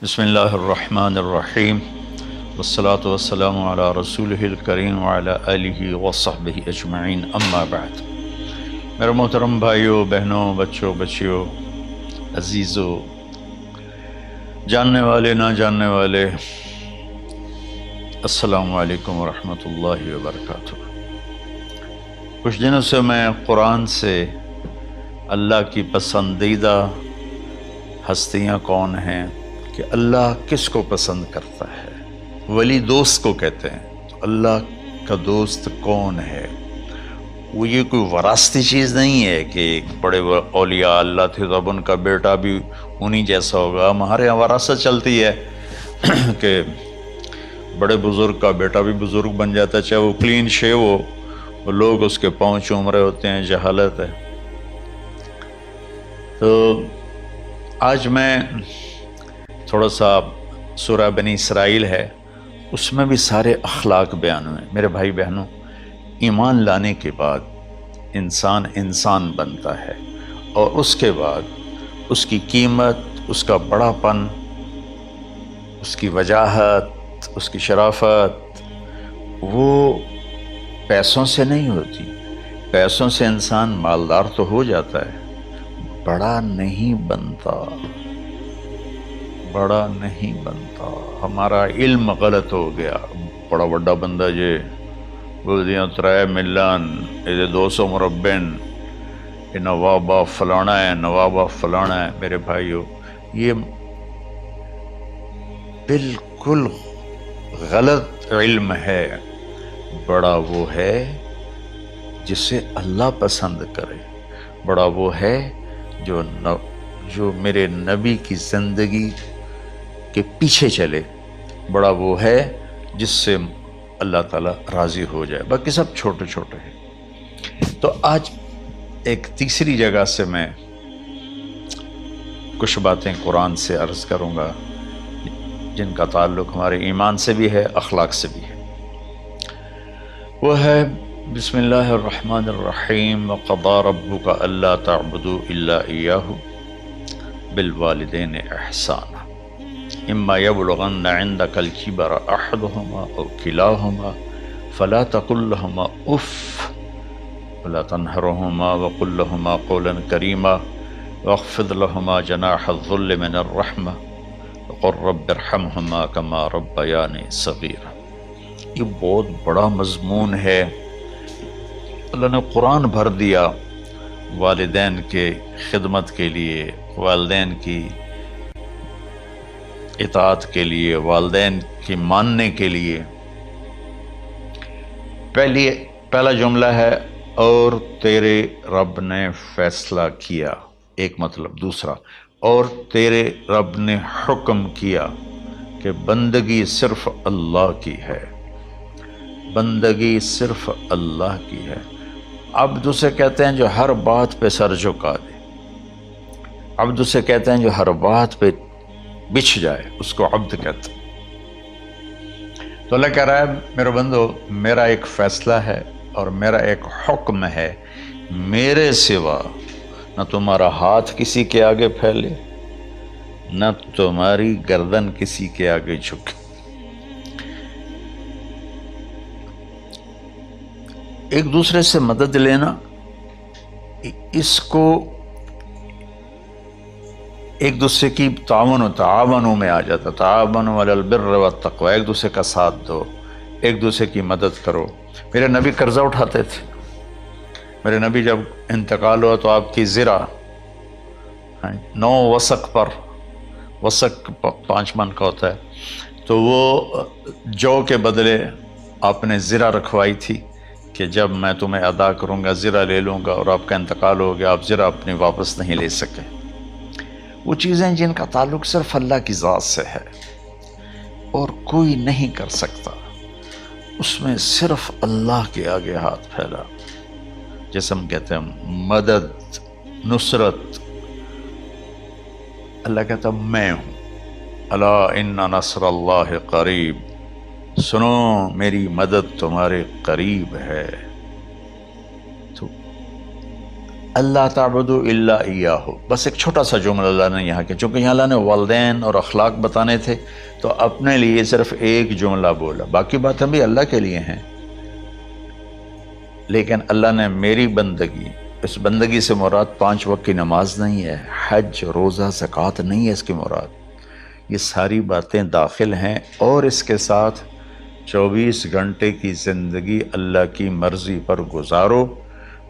بسم اللہ الرحمن الرحیم والصلاة والسلام علی رسولہ الکریم وعلی آلہ وصحبہ اجمعین، اما بعد۔ میرے محترم بھائیوں، بہنوں، بچوں، بچیوں، عزیزوں، جاننے والے، نہ جاننے والے، السلام علیکم ورحمۃ اللہ وبرکاتہ۔ کچھ دنوں سے میں قرآن سے اللہ کی پسندیدہ ہستیاں کون ہیں، کہ اللہ کس کو پسند کرتا ہے، ولی دوست کو کہتے ہیں۔ تو اللہ کا دوست کون ہے؟ وہ یہ کوئی وراثتی چیز نہیں ہے کہ بڑے اولیاء اللہ تھے تو اب ان کا بیٹا بھی انہی جیسا ہوگا۔ ہمارے یہاں وراثت چلتی ہے کہ بڑے بزرگ کا بیٹا بھی بزرگ بن جاتا ہے، چاہے وہ کلین شیو ہو، وہ لوگ اس کے پاؤں چوم رہے ہوتے ہیں، جہالت ہے۔ تو آج میں تھوڑا سا سورہ بنی اسرائیل ہے، اس میں بھی سارے اخلاق بیان ہوئے۔ میرے بھائی بہنوں، ایمان لانے کے بعد انسان بنتا ہے، اور اس کے بعد اس کی قیمت، اس کا بڑا پن، اس کی وجاہت، اس کی شرافت، وہ پیسوں سے نہیں ہوتی۔ پیسوں سے انسان مالدار تو ہو جاتا ہے، بڑا نہیں بنتا، بڑا نہیں بنتا۔ ہمارا علم غلط ہو گیا۔ بڑا بڑا بندہ جے بولدیاں 3 ملن، یہ 200 مربع، یہ نوابہ فلانا ہے، نوابہ فلانا ہے۔ میرے بھائیو، یہ بالکل غلط علم ہے۔ بڑا وہ ہے جسے اللہ پسند کرے، بڑا وہ ہے جو میرے نبی کی زندگی کے پیچھے چلے، بڑا وہ ہے جس سے اللہ تعالیٰ راضی ہو جائے، باقی سب چھوٹے چھوٹے ہیں۔ تو آج ایک تیسری جگہ سے میں کچھ باتیں قرآن سے عرض کروں گا، جن کا تعلق ہمارے ایمان سے بھی ہے، اخلاق سے بھی ہے۔ وہ ہے بسم اللہ الرحمن الرحیم، وَقَضَىٰ رَبُّكَ أَلَّا تَعْبُدُوا إِلَّا إِيَّاهُ بِالْوَالِدَيْنِ إِحْسَانًا إِمَّا يَبْلُغَنَّ عِندَكَ الْكِبَرَ أَحَدُهُمَا أَوْ كِلَاهُمَا فَلَا تَقُل لَّهُمَا أُفٍّ وَلَا تَنْهَرْهُمَا وَقُل لَّهُمَا قَوْلًا كَرِيمًا وَاخْفِضْ لَهُمَا جَنَاحَ الذُّلِّ مِنَ الرَّحْمَةِ وَقُل رَّبِّ ارْحَمْهُمَا كَمَا رَبَّيَانِي صَغِيرًا۔ یہ بہت بڑا مضمون ہے۔ اللہ نے قرآن بھر دیا والدین کے خدمت کے لیے، والدین کی اطاعت کے لیے، والدین کی ماننے کے لیے۔ پہلا جملہ ہے اور تیرے رب نے فیصلہ کیا، ایک مطلب۔ دوسرا، اور تیرے رب نے حکم کیا کہ بندگی صرف اللہ کی ہے، بندگی صرف اللہ کی ہے۔ عبد اسے کہتے ہیں جو ہر بات پہ سر جھکا دے، عبد اسے کہتے ہیں جو ہر بات پہ بچھ جائے، اس کو عبد کہتے ہیں۔ تو اللہ کہہ رہا ہے میرے بندو، میرا ایک فیصلہ ہے اور میرا ایک حکم ہے، میرے سوا نہ تمہارا ہاتھ کسی کے آگے پھیلے، نہ تمہاری گردن کسی کے آگے جھکے۔ ایک دوسرے سے مدد لینا، اس کو ایک دوسرے کی تعاونوں میں آ جاتا، تعاونوا علی البر والتقوی، ایک دوسرے کا ساتھ دو، ایک دوسرے کی مدد کرو۔ میرے نبی قرضہ اٹھاتے تھے۔ میرے نبی جب انتقال ہوا تو آپ کی زرہ 9 وسق پر، وسق 5 من کا ہوتا ہے، تو وہ جو کے بدلے آپ نے زرہ رکھوائی تھی کہ جب میں تمہیں ادا کروں گا زرہ لے لوں گا، اور آپ کا انتقال ہو گیا، آپ زرہ اپنی واپس نہیں لے سکے۔ وہ چیزیں جن کا تعلق صرف اللہ کی ذات سے ہے اور کوئی نہیں کر سکتا، اس میں صرف اللہ کے آگے ہاتھ پھیلا، جیسے ہم کہتے ہیں مدد، نصرت۔ اللہ کہتا میں ہوں، الا ان نصر اللہ قریب، سنو میری مدد تمہارے قریب ہے۔ تو اللہ تعبدوا الا ایاہ، بس ایک چھوٹا سا جملہ اللہ نے یہاں کیا، چونکہ یہاں اللہ نے والدین اور اخلاق بتانے تھے تو اپنے لیے صرف ایک جملہ بولا، باقی باتیں بھی اللہ کے لیے ہیں، لیکن اللہ نے میری بندگی، اس بندگی سے مراد 5 وقت کی نماز نہیں ہے، حج، روزہ، زکوٰۃ نہیں ہے اس کی مراد، یہ ساری باتیں داخل ہیں، اور اس کے ساتھ 24 گھنٹے کی زندگی اللہ کی مرضی پر گزارو،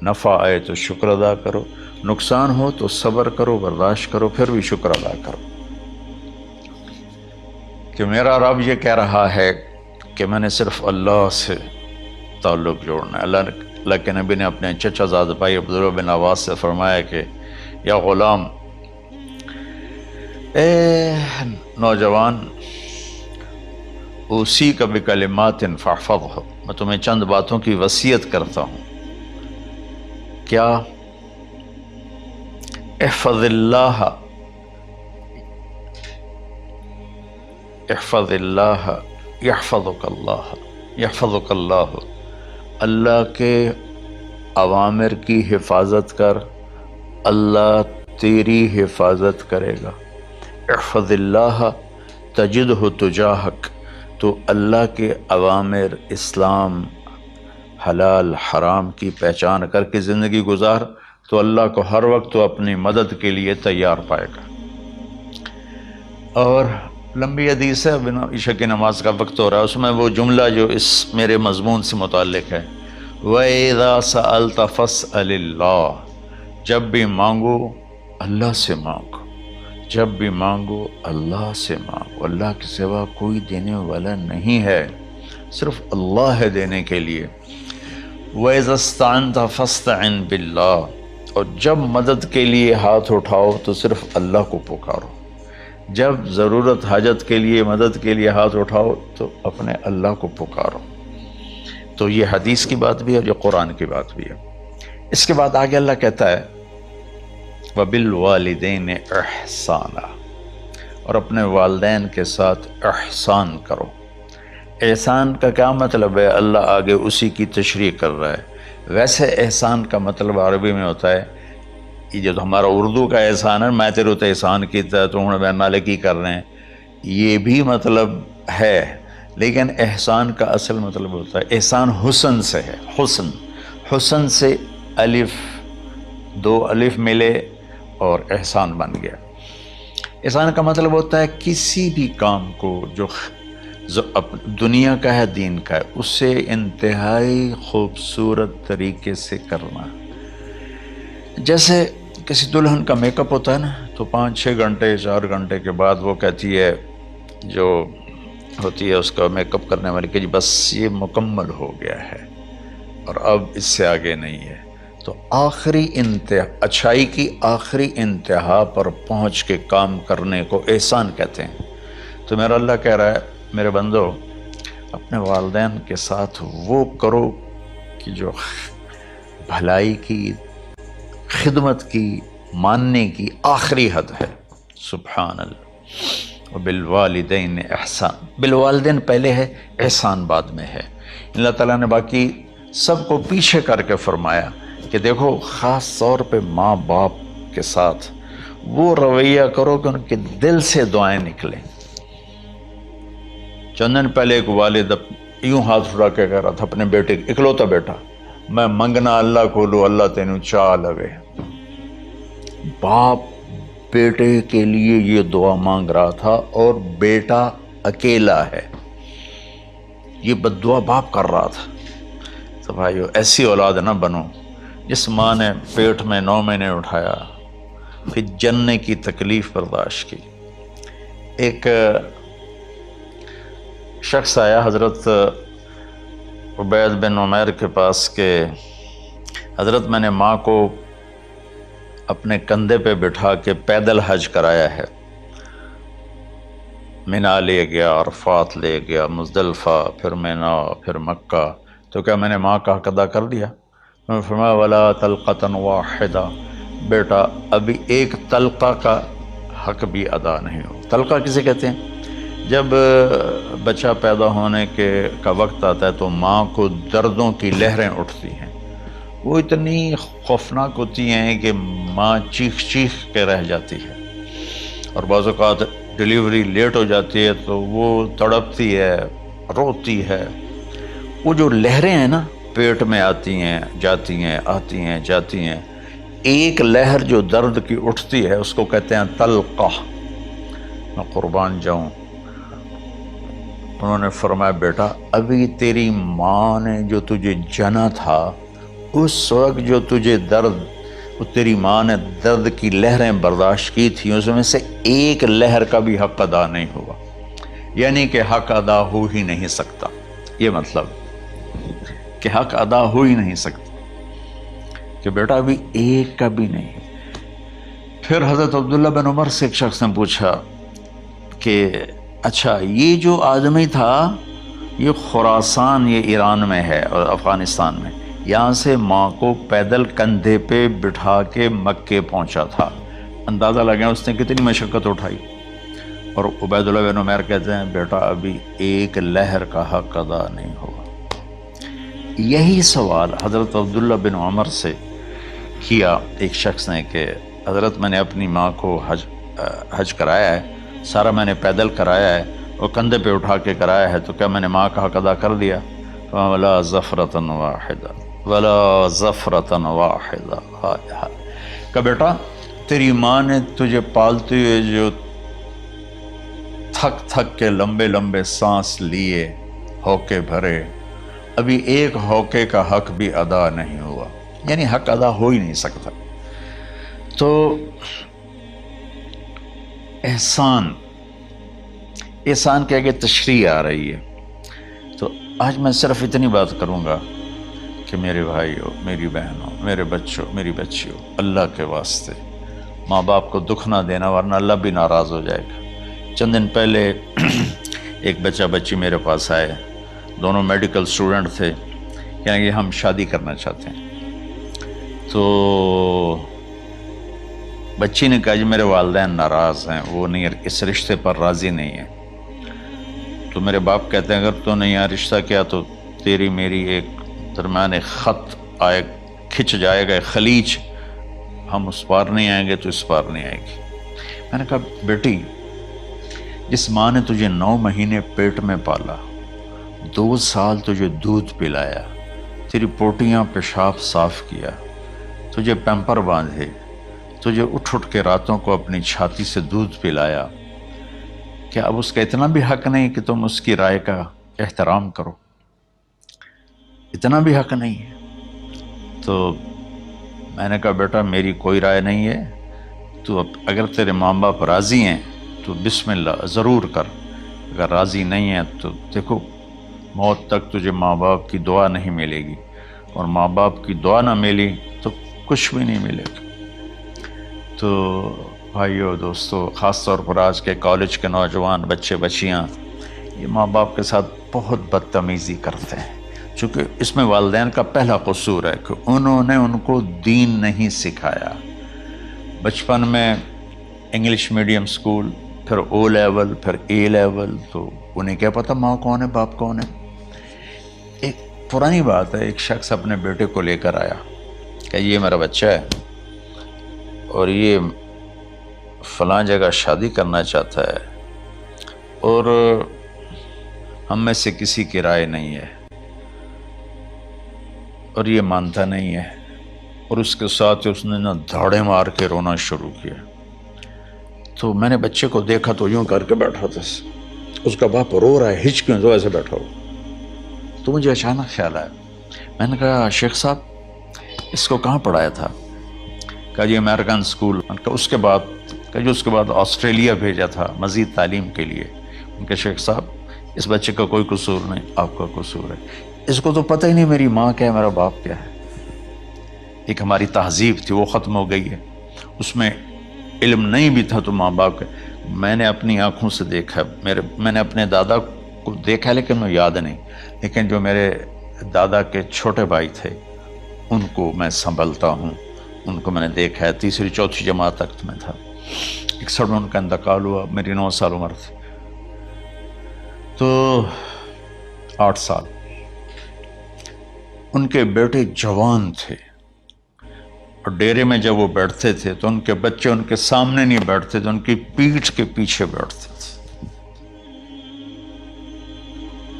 نفع آئے تو شکر ادا کرو، نقصان ہو تو صبر کرو، برداشت کرو، پھر بھی شکر ادا کرو، کہ میرا رب یہ کہہ رہا ہے کہ میں نے صرف اللہ سے تعلق جوڑنا ہے۔ اللہ کے نبی نے اپنے چچا زاد بھائی عبداللہ بن عباس سے فرمایا کہ یا غلام، اے نوجوان، اسی کا بکلمات فاحفظہ، میں تمہیں چند باتوں کی وصیت کرتا ہوں، کیا؟ احفظ اللہ، احفظ اللہ یحفظک اللہ، یحفظک اللہ، اللہ کے اوامر کی حفاظت کر، اللہ تیری حفاظت کرے گا۔ احفظ اللہ تجدہ تجاہک، تو اللہ کے اوامر، اسلام، حلال حرام کی پہچان کر کے زندگی گزار تو اللہ کو ہر وقت تو اپنی مدد کے لیے تیار پائے گا۔ اور لمبی حدیث ہے، عشاء کی نماز کا وقت ہو رہا ہے، اس میں وہ جملہ جو اس میرے مضمون سے متعلق ہے، وَإِذَا سَأَلْتَ فَاسْأَلِ اللَّهِ، جب بھی مانگو اللہ سے مانگو، جب بھی مانگو اللہ سے مانگو، اللہ کے سوا کوئی دینے والا نہیں ہے، صرف اللہ ہے دینے کے لیے۔ وَإِذَا اسْتَعَنْتَ فَاسْتَعِنْ بِاللَّهِ، اور جب مدد کے لیے ہاتھ اٹھاؤ تو صرف اللہ کو پکارو، جب ضرورت حاجت کے لیے، مدد کے لیے ہاتھ اٹھاؤ تو اپنے اللہ کو پکارو۔ تو یہ حدیث کی بات بھی ہے اور یہ قرآن کی بات بھی ہے۔ اس کے بعد آگے اللہ کہتا ہے وَبِالْوَالِدَيْنِ إِحْسَانًا، اور اپنے والدین کے ساتھ احسان کرو۔ احسان کا کیا مطلب ہے؟ اللہ آگے اسی کی تشریح کر رہا ہے۔ ویسے احسان کا مطلب عربی میں ہوتا ہے، یہ جو ہمارا اردو کا احسان ہے، میں تیرے تو احسان کیتا ہے، تو ہم مالک ہی کر رہے ہیں، یہ بھی مطلب ہے، لیکن احسان کا اصل مطلب ہوتا ہے، احسان حسن سے ہے، حسن، حسن سے الف، 2 الف ملے اور احسان بن گیا۔ احسان کا مطلب ہوتا ہے کسی بھی کام کو جو دنیا کا ہے، دین کا ہے، اس سے انتہائی خوبصورت طریقے سے کرنا۔ جیسے کسی دلہن کا میک اپ ہوتا ہے نا، تو 5-6 گھنٹے 4 گھنٹے کے بعد وہ کہتی ہے، جو ہوتی ہے اس کا میک اپ کرنے والی، کہ جی بس یہ مکمل ہو گیا ہے اور اب اس سے آگے نہیں ہے۔ تو آخری انتہا، اچھائی کی آخری انتہا پر پہنچ کے کام کرنے کو احسان کہتے ہیں۔ تو میرا اللہ کہہ رہا ہے میرے بندو، اپنے والدین کے ساتھ وہ کرو کہ جو بھلائی کی، خدمت کی، ماننے کی آخری حد ہے۔ سبحان اللہ۔ وبالوالدین احسان، بالوالدین پہلے ہے، احسان بعد میں ہے۔ اللہ تعالیٰ نے باقی سب کو پیچھے کر کے فرمایا کہ دیکھو خاص طور پہ ماں باپ کے ساتھ وہ رویہ کرو کہ ان کے دل سے دعائیں نکلیں۔ چند دن پہلے ایک والد یوں ہاتھ اٹھا کے کہہ رہا تھا اپنے بیٹے، اکلوتا بیٹا، میں منگنا اللہ کو لو، اللہ تینوں چاہ لگے۔ باپ بیٹے کے لیے یہ دعا مانگ رہا تھا اور بیٹا اکیلا ہے، یہ بد دعا باپ کر رہا تھا۔ تو بھائیو، ایسی اولاد نہ بنو جس ماں نے پیٹ میں 9 مہینے اٹھایا، پھر جننے کی تکلیف برداشت کی۔ ایک شخص آیا حضرت عبید بن عمیر کے پاس کہ حضرت میں نے ماں کو اپنے کندھے پہ بٹھا کے پیدل حج کرایا ہے، مینا لے گیا، عرفات لے گیا، مزدلفہ، پھر مینا، پھر مکہ، تو کیا میں نے ماں کا حق ادا کر دیا؟ میں نے فرمایا ولا تلقۃ واحدہ، بیٹا ابھی ایک تلقہ کا حق بھی ادا نہیں ہو۔ تلقہ کسے کہتے ہیں؟ جب بچہ پیدا ہونے کا وقت آتا ہے تو ماں کو دردوں کی لہریں اٹھتی ہیں، وہ اتنی خوفناک ہوتی ہیں کہ ماں چیخ چیخ کے رہ جاتی ہے، اور بعض اوقات ڈیلیوری لیٹ ہو جاتی ہے تو وہ تڑپتی ہے، روتی ہے۔ وہ جو لہریں ہیں نا پیٹ میں آتی ہیں جاتی ہیں، آتی ہیں جاتی ہیں، ایک لہر جو درد کی اٹھتی ہے اس کو کہتے ہیں طلقہ۔ میں قربان جاؤں، انہوں نے فرمایا بیٹا ابھی تیری ماں نے جو تجھے جنا تھا اس وقت جو تجھے درد، وہ تیری ماں نے درد کی لہریں برداشت کی تھیں، اس میں سے ایک لہر کا بھی حق ادا نہیں ہوا، یعنی کہ حق ادا ہو ہی نہیں سکتا۔ یہ مطلب کہ حق ادا ہو ہی نہیں سکتا، کہ بیٹا ابھی ایک کا بھی نہیں۔ پھر حضرت عبداللہ بن عمر سے ایک شخص نے پوچھا کہ اچھا یہ جو آدمی تھا یہ خراسان، یہ ایران میں ہے اور افغانستان میں، یہاں سے ماں کو پیدل کندھے پہ بٹھا کے مکے پہنچا تھا، اندازہ لگا اس نے کتنی مشقت اٹھائی۔ اور عبید اللہ بن عمیر کہتے ہیں بیٹا ابھی ایک لہر کا حق ادا نہیں ہوا۔ یہی سوال حضرت عبداللہ بن عمر سے کیا ایک شخص نے کہ حضرت میں نے اپنی ماں کو حج کرایا ہے، سارا میں نے پیدل کرایا ہے اور کندھے پہ اٹھا کے کرایا ہے، تو کیا میں نے ماں کا حق ادا کر دیا؟ وَلَا زَفْرَةً وَاحِدًا وَلَا زَفْرَةً وَاحِدًا۔ کہ بیٹا تیری ماں نے تجھے پالتے ہوئے جو تھک تھک کے لمبے لمبے سانس لیے، ہوکے بھرے، ابھی ایک ہوکے کا حق بھی ادا نہیں ہوا، یعنی حق ادا ہو ہی نہیں سکتا۔ تو احسان کے آگے تشریح آ رہی ہے۔ تو آج میں صرف اتنی بات کروں گا کہ میرے بھائیوں، میری بہنوں، میرے بچوں، میری بچیوں، اللہ کے واسطے ماں باپ کو دکھ نہ دینا ورنہ اللہ بھی ناراض ہو جائے گا۔ چند دن پہلے ایک بچہ بچی میرے پاس آئے، دونوں میڈیکل اسٹوڈنٹ تھے، کہیں کہ ہم شادی کرنا چاہتے ہیں۔ تو بچی نے کہا جی میرے والدین ناراض ہیں، وہ نہیں، اس رشتے پر راضی نہیں ہیں۔ تو میرے باپ کہتے ہیں اگر تو نہیں یہاں رشتہ کیا تو تیری میری ایک درمیان ایک خط آئے، کھچ جائے گا ایک خلیج، ہم اس پار نہیں آئیں گے تو اس پار نہیں آئے گی۔ میں نے کہا بیٹی جس ماں نے تجھے 9 مہینے پیٹ میں پالا، 2 سال تجھے دودھ پلایا، تیری پوٹیاں پیشاب صاف کیا، تجھے پیمپر باندھے، تجھے اٹھ اٹھ کے راتوں کو اپنی چھاتی سے دودھ پلایا، کیا اب اس کا اتنا بھی حق نہیں کہ تم اس کی رائے کا احترام کرو؟ اتنا بھی حق نہیں ہے؟ تو میں نے کہا بیٹا میری کوئی رائے نہیں ہے، تو اب اگر تیرے ماں باپ راضی ہیں تو بسم اللہ ضرور کر، اگر راضی نہیں ہے تو دیکھو موت تک تجھے ماں باپ کی دعا نہیں ملے گی، اور ماں باپ کی دعا نہ ملی تو کچھ بھی نہیں ملے گا۔ تو بھائیو دوستو، خاص طور پر آج کے کالج کے نوجوان بچے بچیاں یہ ماں باپ کے ساتھ بہت بدتمیزی کرتے ہیں، چونکہ اس میں والدین کا پہلا قصور ہے کہ انہوں نے ان کو دین نہیں سکھایا۔ بچپن میں انگلش میڈیم سکول، پھر او لیول، پھر اے لیول، تو انہیں کیا پتہ ماں کون ہے باپ کون ہے۔ ایک پرانی بات ہے، ایک شخص اپنے بیٹے کو لے کر آیا کہ یہ میرا بچہ ہے اور یہ فلاں جگہ شادی کرنا چاہتا ہے اور ہم میں سے کسی کی رائے نہیں ہے اور یہ مانتا نہیں ہے، اور اس کے ساتھ اس نے دھاڑے مار کے رونا شروع کیا۔ تو میں نے بچے کو دیکھا تو یوں کر کے بیٹھا تھا، اس کا باپ رو رہا ہے، ہچ کیوں تو ایسے بیٹھا ہو۔ تو مجھے اچانک خیال آیا، میں نے کہا شیخ صاحب اس کو کہاں پڑھایا تھا؟ کہا جی امریکن اسکول۔ اس کے بعد آسٹریلیا بھیجا تھا مزید تعلیم کے لیے۔ ان کے شیخ صاحب اس بچے کا کوئی قصور نہیں، آپ کا قصور ہے، اس کو تو پتہ ہی نہیں میری ماں کیا ہے میرا باپ کیا ہے۔ ایک ہماری تہذیب تھی وہ ختم ہو گئی ہے، اس میں علم نہیں بھی تھا تو ماں باپ کا۔ میں نے اپنی آنکھوں سے دیکھا، میں نے اپنے دادا کو دیکھا لیکن میں یاد نہیں، لیکن جو میرے دادا کے چھوٹے بھائی تھے ان کو میں سنبھلتا ہوں، ان کو میں نے دیکھا ہے، 3ری 4تھی جماعت تک میں تھا۔ 61 میں ان کا انتقال ہوا، میری 9 سال عمر تھی، تو 8 سال۔ ان کے بیٹے جوان تھے، اور ڈیرے میں جب وہ بیٹھتے تھے تو ان کے بچے ان کے سامنے نہیں بیٹھتے تھے، ان کی پیٹھ کے پیچھے بیٹھتے تھے.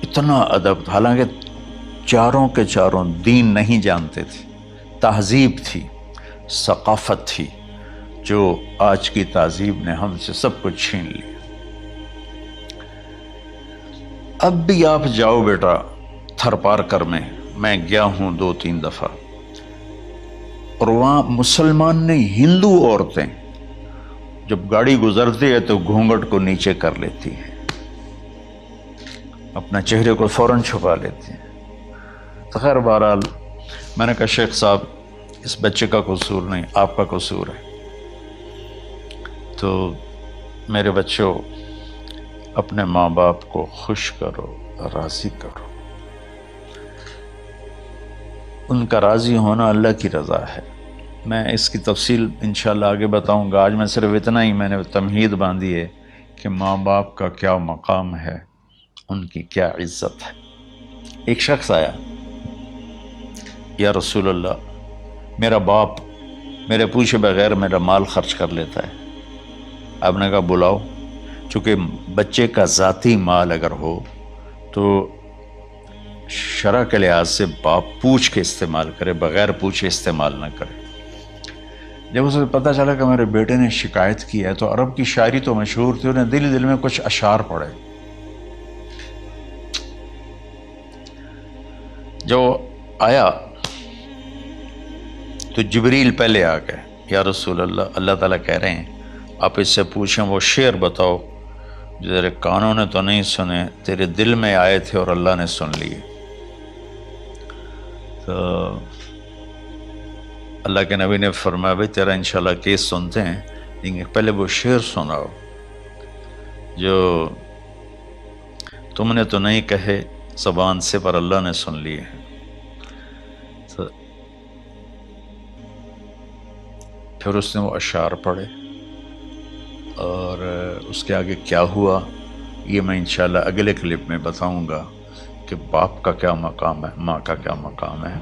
اتنا ادب، حالانکہ چاروں کے چاروں دین نہیں جانتے تھے، تہذیب تھی، ثقافت تھی، جو آج کی تہذیب نے ہم سے سب کچھ چھین لیا. اب بھی آپ جاؤ بیٹا تھر پارکر میں گیا ہوں 2-3 دفعہ، اور وہاں مسلمان نہیں، ہندو عورتیں جب گاڑی گزرتی ہے تو گھونگھٹ کو نیچے کر لیتی ہیں، اپنا چہرے کو فوراً چھپا لیتی ہیں. تو خیر بہرحال میں نے کہا شیخ صاحب اس بچے کا قصور نہیں، آپ کا قصور ہے. تو میرے بچوں، اپنے ماں باپ کو خوش کرو، راضی کرو. ان کا راضی ہونا اللہ کی رضا ہے. میں اس کی تفصیل انشاءاللہ آگے بتاؤں گا. آج میں صرف اتنا ہی میں نے تمہید باندھی ہے کہ ماں باپ کا کیا مقام ہے، ان کی کیا عزت ہے. ایک شخص آیا، یا رسول اللہ میرا باپ میرے پوچھے بغیر میرا مال خرچ کر لیتا ہے. آپ نے کہا بلاؤ. چونکہ بچے کا ذاتی مال اگر ہو تو شرع کے لحاظ سے باپ پوچھ کے استعمال کرے، بغیر پوچھے استعمال نہ کرے. جب اسے پتہ چلا کہ میرے بیٹے نے شکایت کی ہے، تو عرب کی شاعری تو مشہور تھی، انہیں دل دل میں کچھ اشعار پڑھے. جو آیا تو جبریل پہلے آ گئے، یا رسول اللہ اللہ تعالیٰ کہہ رہے ہیں آپ اس سے پوچھیں وہ شعر بتاؤ جو تیرے کانوں نے تو نہیں سنے، تیرے دل میں آئے تھے اور اللہ نے سن لیے. تو اللہ کے نبی نے فرمایا بھائی تیرا انشاءاللہ کیس سنتے ہیں، لیکن پہلے وہ شعر سناؤ جو تم نے تو نہیں کہے زبان سے پر اللہ نے سن لیے ہیں. تو پھر اس نے وہ اشعار پڑھے، اور اس کے آگے کیا ہوا یہ میں انشاءاللہ اگلے کلپ میں بتاؤں گا کہ باپ کا کیا مقام ہے، ماں کا کیا مقام ہے.